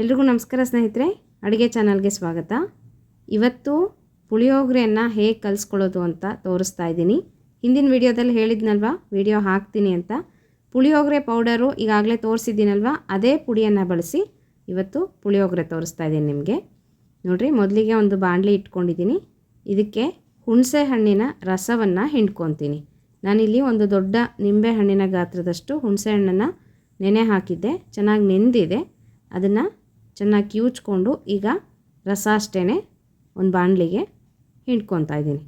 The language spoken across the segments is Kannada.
ಎಲ್ರಿಗೂ ನಮಸ್ಕಾರ ಸ್ನೇಹಿತರೆ, ಅಡುಗೆ ಚಾನಲ್ಗೆ ಸ್ವಾಗತ. ಇವತ್ತು ಪುಳಿಯೋಗರೆಯನ್ನು ಹೇಗೆ ಕಲಿಸ್ಕೊಳ್ಳೋದು ಅಂತ ತೋರಿಸ್ತಾ ಇದ್ದೀನಿ. ಹಿಂದಿನ ವಿಡಿಯೋದಲ್ಲಿ ಹೇಳಿದ್ನಲ್ವ ವಿಡಿಯೋ ಹಾಕ್ತೀನಿ ಅಂತ. ಪುಳಿಯೋಗರೆ ಪೌಡರು ಈಗಾಗಲೇ ತೋರಿಸಿದ್ದೀನಲ್ವ, ಅದೇ ಪುಡಿಯನ್ನು ಬಳಸಿ ಇವತ್ತು ಪುಳಿಯೋಗರೆ ತೋರಿಸ್ತಾ ಇದ್ದೀನಿ ನಿಮಗೆ. ನೋಡಿರಿ, ಮೊದಲಿಗೆ ಒಂದು ಬಾಣಲಿ ಇಟ್ಕೊಂಡಿದ್ದೀನಿ. ಇದಕ್ಕೆ ಹುಣಸೆ ಹಣ್ಣಿನ ರಸವನ್ನು ಹಿಂಡ್ಕೊತೀನಿ. ನಾನಿಲ್ಲಿ ಒಂದು ದೊಡ್ಡ ನಿಂಬೆ ಹಣ್ಣಿನ ಗಾತ್ರದಷ್ಟು ಹುಣಸೆ ಹಣ್ಣನ್ನು ನೆನೆ ಹಾಕಿದ್ದೆ. ಚೆನ್ನಾಗಿ ನೆಂದಿದೆ. ಅದನ್ನು ಚೆನ್ನಾಗಿ ಕಿವುಚ್ಕೊಂಡು ಈಗ ರಸ ಅಷ್ಟೇ ಒಂದು ಬಾಣಲಿಗೆ ಹಿಂಡ್ಕೊತಾ ಇದ್ದೀನಿ.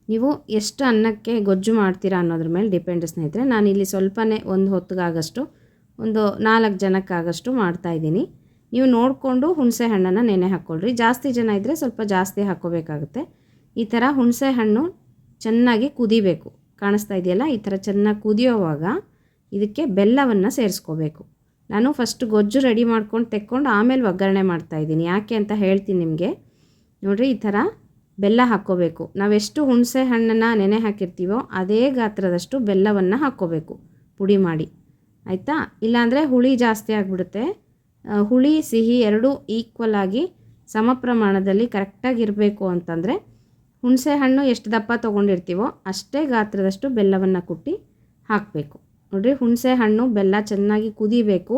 ನೀವು ಎಷ್ಟು ಅನ್ನಕ್ಕೆ ಗೊಜ್ಜು ಮಾಡ್ತೀರಾ ಅನ್ನೋದ್ರ ಮೇಲೆ ಡಿಪೆಂಡ್ ಸ್ನೇಹಿತರೆ. ನಾನಿಲ್ಲಿ ಸ್ವಲ್ಪನೇ ಒಂದು ಹೊತ್ತಿಗಾಗಷ್ಟು, ಒಂದು 4 ಜನಕ್ಕಾಗಷ್ಟು ಮಾಡ್ತಾಯಿದ್ದೀನಿ. ನೀವು ನೋಡಿಕೊಂಡು ಹುಣಸೆ ಹಣ್ಣನ್ನು ನೆನೆ ಹಾಕ್ಕೊಳ್ರಿ. ಜಾಸ್ತಿ ಜನ ಇದ್ದರೆ ಸ್ವಲ್ಪ ಜಾಸ್ತಿ ಹಾಕ್ಕೋಬೇಕಾಗುತ್ತೆ. ಈ ಥರ ಹುಣಸೆ ಹಣ್ಣು ಚೆನ್ನಾಗಿ ಕುದಿಬೇಕು. ಕಾಣಿಸ್ತಾ ಇದೆಯಲ್ಲ, ಈ ಥರ ಚೆನ್ನಾಗಿ ಕುದಿಯೋವಾಗ ಇದಕ್ಕೆ ಬೆಲ್ಲವನ್ನು ಸೇರಿಸ್ಕೋಬೇಕು. ನಾನು ಫಸ್ಟ್ ಗೊಜ್ಜು ರೆಡಿ ಮಾಡ್ಕೊಂಡು ತೆಕ್ಕೊಂಡು ಆಮೇಲೆ ಒಗ್ಗರಣೆ ಮಾಡ್ತಾಯಿದ್ದೀನಿ. ಯಾಕೆ ಅಂತ ಹೇಳ್ತೀನಿ ನಿಮಗೆ. ನೋಡಿರಿ, ಈ ಥರ ಬೆಲ್ಲ ಹಾಕ್ಕೋಬೇಕು. ನಾವೆಷ್ಟು ಹುಣಸೆ ಹಣ್ಣನ್ನು ನೆನೆ ಹಾಕಿರ್ತೀವೋ ಅದೇ ಗಾತ್ರದಷ್ಟು ಬೆಲ್ಲವನ್ನು ಹಾಕ್ಕೋಬೇಕು ಪುಡಿ ಮಾಡಿ, ಆಯಿತಾ? ಇಲ್ಲಾಂದರೆ ಹುಳಿ ಜಾಸ್ತಿ ಆಗಿಬಿಡುತ್ತೆ. ಹುಳಿ ಸಿಹಿ ಎರಡೂ ಈಕ್ವಲ್ ಆಗಿ ಸಮ ಪ್ರಮಾಣದಲ್ಲಿ ಕರೆಕ್ಟಾಗಿರಬೇಕು ಅಂತಂದರೆ ಹುಣಸೆ ಹಣ್ಣು ಎಷ್ಟು ದಪ್ಪ ತೊಗೊಂಡಿರ್ತೀವೋ ಅಷ್ಟೇ ಗಾತ್ರದಷ್ಟು ಬೆಲ್ಲವನ್ನು ಕುಟ್ಟಿ ಹಾಕಬೇಕು. ನೋಡಿರಿ, ಹುಣಸೆ ಹಣ್ಣು ಬೆಲ್ಲ ಚೆನ್ನಾಗಿ ಕುದಿಬೇಕು.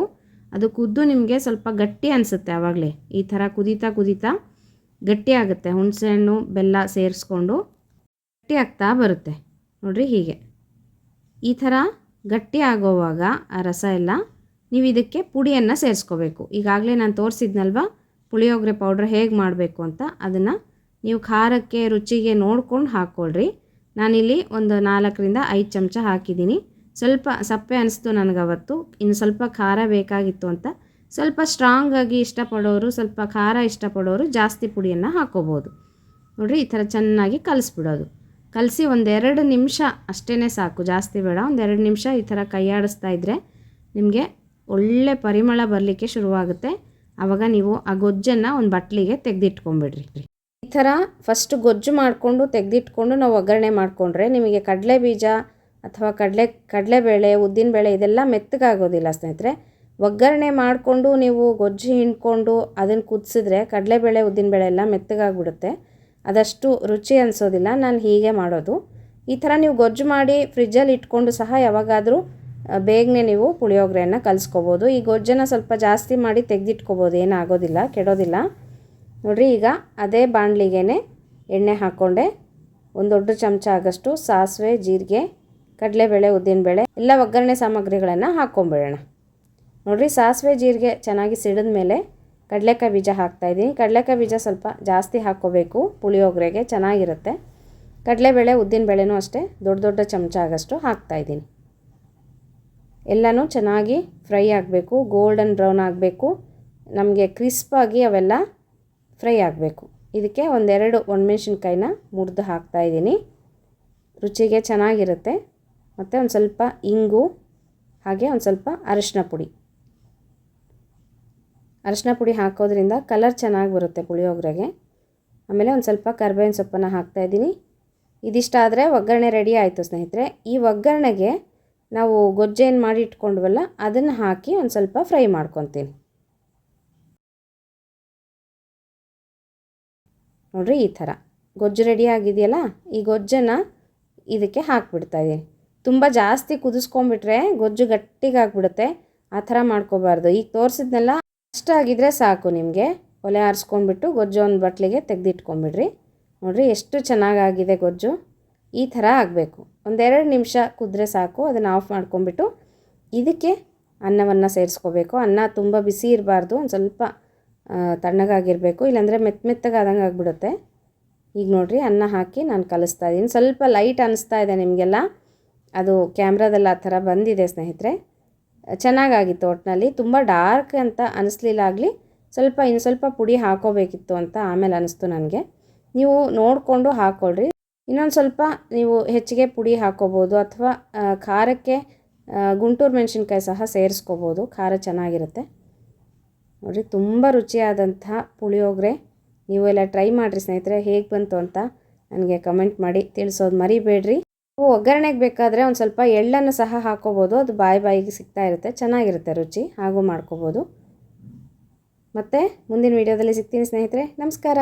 ಅದು ಕುದ್ದು ನಿಮಗೆ ಸ್ವಲ್ಪ ಗಟ್ಟಿ ಅನಿಸುತ್ತೆ. ಆವಾಗಲೇ ಈ ಥರ ಕುದೀತಾ ಕುದೀತಾ ಗಟ್ಟಿ ಆಗುತ್ತೆ. ಹುಣಸೆ ಹಣ್ಣು ಬೆಲ್ಲ ಸೇರಿಸ್ಕೊಂಡು ಗಟ್ಟಿ ಆಗ್ತಾ ಬರುತ್ತೆ. ನೋಡಿರಿ, ಹೀಗೆ ಈ ಥರ ಗಟ್ಟಿ ಆಗೋವಾಗ ಆ ರಸ ಎಲ್ಲ ನೀವು ಇದಕ್ಕೆ ಪುಡಿಯನ್ನು ಸೇರಿಸ್ಕೋಬೇಕು. ಈಗಾಗಲೇ ನಾನು ತೋರಿಸಿದ್ನಲ್ವ ಪುಳಿಯೋಗರೆ ಪೌಡ್ರ್ ಹೇಗೆ ಮಾಡಬೇಕು ಅಂತ. ಅದನ್ನು ನೀವು ಖಾರಕ್ಕೆ ರುಚಿಗೆ ನೋಡ್ಕೊಂಡು ಹಾಕ್ಕೊಳ್ರಿ. ನಾನಿಲ್ಲಿ ಒಂದು 4ರಿಂದ 5 ಚಮಚ ಹಾಕಿದ್ದೀನಿ. ಸ್ವಲ್ಪ ಸಪ್ಪೆ ಅನಿಸ್ತು ನನಗವತ್ತು. ಇನ್ನು ಸ್ವಲ್ಪ ಖಾರ ಬೇಕಾಗಿತ್ತು ಅಂತ ಸ್ವಲ್ಪ ಸ್ಟ್ರಾಂಗಾಗಿ ಇಷ್ಟಪಡೋರು, ಸ್ವಲ್ಪ ಖಾರ ಇಷ್ಟಪಡೋರು ಜಾಸ್ತಿ ಪುಡಿಯನ್ನು ಹಾಕ್ಕೋಬೋದು. ನೋಡಿರಿ, ಈ ಥರ ಚೆನ್ನಾಗಿ ಕಲಿಸ್ಬಿಡೋದು. ಕಲಸಿ ಒಂದು 2 ನಿಮಿಷ ಅಷ್ಟೇ ಸಾಕು, ಜಾಸ್ತಿ ಬೇಡ. ಒಂದು 2 ನಿಮಿಷ ಈ ಥರ ಕೈಯಾಡಿಸ್ತಾ ಇದ್ದರೆ ನಿಮಗೆ ಒಳ್ಳೆ ಪರಿಮಳ ಬರಲಿಕ್ಕೆ ಶುರುವಾಗುತ್ತೆ. ಆವಾಗ ನೀವು ಆ ಗೊಜ್ಜನ್ನು ಒಂದು ಬಟ್ಲಿಗೆ ತೆಗೆದಿಟ್ಕೊಂಬಿಡ್ರಿ. ಈ ಥರ ಫಸ್ಟ್ ಗೊಜ್ಜು ಮಾಡಿಕೊಂಡು ತೆಗೆದಿಟ್ಕೊಂಡು ನಾವು ಒಗ್ಗರಣೆ ಮಾಡಿಕೊಂಡ್ರೆ ನಿಮಗೆ ಕಡಲೆ ಬೀಜ ಅಥವಾ ಕಡಲೆಬೇಳೆ, ಉದ್ದಿನಬೇಳೆ ಇದೆಲ್ಲ ಮೆತ್ತಗಾಗೋದಿಲ್ಲ ಸ್ನೇಹಿತರೆ. ಒಗ್ಗರಣೆ ಮಾಡಿಕೊಂಡು ನೀವು ಗೊಜ್ಜು ಹಿಂಡ್ಕೊಂಡು ಅದನ್ನು ಕುದಿಸಿದ್ರೆ ಕಡಲೆಬೇಳೆ ಉದ್ದಿನಬೇಳೆ ಎಲ್ಲ ಮೆತ್ತಗಾಗ್ಬಿಡುತ್ತೆ. ಅದಷ್ಟು ರುಚಿ ಅನಿಸೋದಿಲ್ಲ. ನಾನು ಹೀಗೆ ಮಾಡೋದು. ಈ ಥರ ನೀವು ಗೊಜ್ಜು ಮಾಡಿ ಫ್ರಿಜ್ಜಲ್ಲಿ ಇಟ್ಕೊಂಡು ಸಹ ಯಾವಾಗಾದರೂ ಬೇಗನೆ ನೀವು ಪುಳಿಯೋಗರೆಯನ್ನು ಕಲಿಸ್ಕೋಬೋದು. ಈ ಗೊಜ್ಜನ್ನು ಸ್ವಲ್ಪ ಜಾಸ್ತಿ ಮಾಡಿ ತೆಗೆದಿಟ್ಕೋಬೋದು, ಏನಾಗೋದಿಲ್ಲ, ಕೆಡೋದಿಲ್ಲ. ನೋಡಿರಿ, ಈಗ ಅದೇ ಬಾಣಲಿಗೆ ಎಣ್ಣೆ ಹಾಕ್ಕೊಂಡೆ. ಒಂದು ದೊಡ್ಡ ಚಮಚ ಆಗಷ್ಟು ಸಾಸಿವೆ, ಜೀರಿಗೆ, ಕಡಲೆಬೇಳೆ, ಉದ್ದಿನಬೇಳೆ ಎಲ್ಲ ಒಗ್ಗರಣೆ ಸಾಮಗ್ರಿಗಳನ್ನು ಹಾಕ್ಕೊಂಬಿಡೋಣ. ನೋಡಿರಿ, ಸಾಸಿವೆ ಜೀರಿಗೆ ಚೆನ್ನಾಗಿ ಸಿಡಿದ ಮೇಲೆ ಕಡಲೆಕಾಯಿ ಬೀಜ ಹಾಕ್ತಾಯಿದ್ದೀನಿ. ಕಡಲೆಕಾಯಿ ಬೀಜ ಸ್ವಲ್ಪ ಜಾಸ್ತಿ ಹಾಕ್ಕೋಬೇಕು, ಪುಳಿಯೋಗರೆಗೆ ಚೆನ್ನಾಗಿರುತ್ತೆ. ಕಡಲೆಬೇಳೆ, ಉದ್ದಿನಬೇಳೆನೂ ಅಷ್ಟೇ ದೊಡ್ಡ ದೊಡ್ಡ ಚಮಚ ಆಗಷ್ಟು ಹಾಕ್ತಾಯಿದ್ದೀನಿ. ಎಲ್ಲನೂ ಚೆನ್ನಾಗಿ ಫ್ರೈ ಆಗಬೇಕು, ಗೋಲ್ಡನ್ ಬ್ರೌನ್ ಆಗಬೇಕು. ನಮಗೆ ಕ್ರಿಸ್ಪಾಗಿ ಅವೆಲ್ಲ ಫ್ರೈ ಆಗಬೇಕು. ಇದಕ್ಕೆ ಒಂದೆರಡು ಒಣಮೆಣಸಿನ್ಕಾಯಿನ ಮುರಿದು ಹಾಕ್ತಾಯಿದ್ದೀನಿ. ರುಚಿಗೆ ಚೆನ್ನಾಗಿರುತ್ತೆ. ಮತ್ತು ಒಂದು ಸ್ವಲ್ಪ ಇಂಗು, ಹಾಗೆ ಒಂದು ಸ್ವಲ್ಪ ಅರಿಶಿನ ಪುಡಿ ಹಾಕೋದ್ರಿಂದ ಕಲರ್ ಚೆನ್ನಾಗಿ ಬರುತ್ತೆ ಪುಳಿಯೋಗರೆಗೆ. ಆಮೇಲೆ ಒಂದು ಸ್ವಲ್ಪ ಕರಿಬೇವಿನ ಸೊಪ್ಪನ್ನು ಹಾಕ್ತಾಯಿದ್ದೀನಿ. ಇದಿಷ್ಟಾದರೆ ಒಗ್ಗರಣೆ ರೆಡಿ ಆಯಿತು ಸ್ನೇಹಿತರೆ. ಈ ಒಗ್ಗರಣೆಗೆ ನಾವು ಗೊಜ್ಜೇನು ಮಾಡಿ ಇಟ್ಕೊಂಡ್ವಲ್ಲ ಅದನ್ನು ಹಾಕಿ ಒಂದು ಸ್ವಲ್ಪ ಫ್ರೈ ಮಾಡ್ಕೊತೀನಿ. ನೋಡಿರಿ, ಈ ಥರ ಗೊಜ್ಜು ರೆಡಿ ಆಗಿದೆಯಲ್ಲ, ಈ ಗೊಜ್ಜನ್ನು ಇದಕ್ಕೆ ಹಾಕಿಬಿಡ್ತಾಯಿದ್ದೀನಿ. ತುಂಬ ಜಾಸ್ತಿ ಕುದಿಸ್ಕೊಂಡ್ಬಿಟ್ರೆ ಗೊಜ್ಜು ಗಟ್ಟಿಗಾಗ್ಬಿಡುತ್ತೆ. ಆ ಥರ ಮಾಡ್ಕೋಬಾರ್ದು. ಈಗ ತೋರಿಸಿದ್ನೆಲ್ಲ ಅಷ್ಟಾಗಿದ್ದರೆ ಸಾಕು. ನಿಮಗೆ ಒಲೆ ಆರಿಸ್ಕೊಂಡ್ಬಿಟ್ಟು ಗೊಜ್ಜು ಒಂದು ಬಟ್ಲಿಗೆ ತೆಗೆದಿಟ್ಕೊಂಬಿಡ್ರಿ. ನೋಡಿರಿ, ಎಷ್ಟು ಚೆನ್ನಾಗಾಗಿದೆ ಗೊಜ್ಜು. ಈ ಥರ ಆಗಬೇಕು. 1-2 ನಿಮಿಷ ಕುದ್ರೆ ಸಾಕು. ಅದನ್ನು ಆಫ್ ಮಾಡ್ಕೊಂಬಿಟ್ಟು ಇದಕ್ಕೆ ಅನ್ನವನ್ನು ಸೇರಿಸ್ಕೋಬೇಕು. ಅನ್ನ ತುಂಬ ಬಿಸಿ ಇರಬಾರ್ದು, ಒಂದು ಸ್ವಲ್ಪ ತಣ್ಣಗಾಗಿರಬೇಕು, ಇಲ್ಲಾಂದರೆ ಮೆತ್ತಗಾದಂಗೆ ಆಗಿಬಿಡುತ್ತೆ. ಈಗ ನೋಡಿರಿ, ಅನ್ನ ಹಾಕಿ ನಾನು ಕಲಿಸ್ತಾ ಇದ್ದೀನಿ. ಸ್ವಲ್ಪ ಲೈಟ್ ಅನ್ನಿಸ್ತಾ ಇದೆ ನಿಮಗೆಲ್ಲ, ಅದು ಕ್ಯಾಮ್ರಾದಲ್ಲಿ ಆ ಥರ ಬಂದಿದೆ ಸ್ನೇಹಿತರೆ. ಚೆನ್ನಾಗಾಗಿತ್ತು. ಒಟ್ಟಿನಲ್ಲಿ ತುಂಬ ಡಾರ್ಕ್ ಅಂತ ಅನ್ನಿಸ್ಲಿಲ್ಲ. ಆಗಲಿ ಇನ್ನು ಸ್ವಲ್ಪ ಪುಡಿ ಹಾಕೋಬೇಕಿತ್ತು ಅಂತ ಆಮೇಲೆ ಅನ್ನಿಸ್ತು ನನಗೆ. ನೀವು ನೋಡಿಕೊಂಡು ಹಾಕ್ಕೊಳ್ರಿ. ಇನ್ನೊಂದು ಸ್ವಲ್ಪ ನೀವು ಹೆಚ್ಚಿಗೆ ಪುಡಿ ಹಾಕ್ಕೋಬೋದು, ಅಥವಾ ಖಾರಕ್ಕೆ ಗುಂಟೂರು ಮೆಣಸಿನ್ಕಾಯಿ ಸಹ ಸೇರಿಸ್ಕೋಬೋದು. ಖಾರ ಚೆನ್ನಾಗಿರುತ್ತೆ. ನೋಡಿರಿ, ತುಂಬ ರುಚಿಯಾದಂತಹ ಪುಳಿಯೋಗರೆ. ನೀವು ಎಲ್ಲ ಟ್ರೈ ಮಾಡಿರಿ ಸ್ನೇಹಿತರೆ. ಹೇಗೆ ಬಂತು ಅಂತ ನನಗೆ ಕಮೆಂಟ್ ಮಾಡಿ ತಿಳಿಸೋದು ಮರಿಬೇಡ್ರಿ. ಒಗ್ಗರಣೆಗೆ ಬೇಕಾದರೆ ಒಂದು ಸ್ವಲ್ಪ ಎಳ್ಳನ್ನು ಸಹ ಹಾಕ್ಕೋಬೋದು. ಅದು ಬಾಯಿಗೆ ಸಿಗ್ತಾ ಇರುತ್ತೆ, ಚೆನ್ನಾಗಿರುತ್ತೆ ರುಚಿ. ಹಾಗೂ ಮಾಡ್ಕೋಬೋದು. ಮತ್ತೆ ಮುಂದಿನ ವಿಡಿಯೋದಲ್ಲಿ ಸಿಗ್ತೀನಿ ಸ್ನೇಹಿತರೆ. ನಮಸ್ಕಾರ.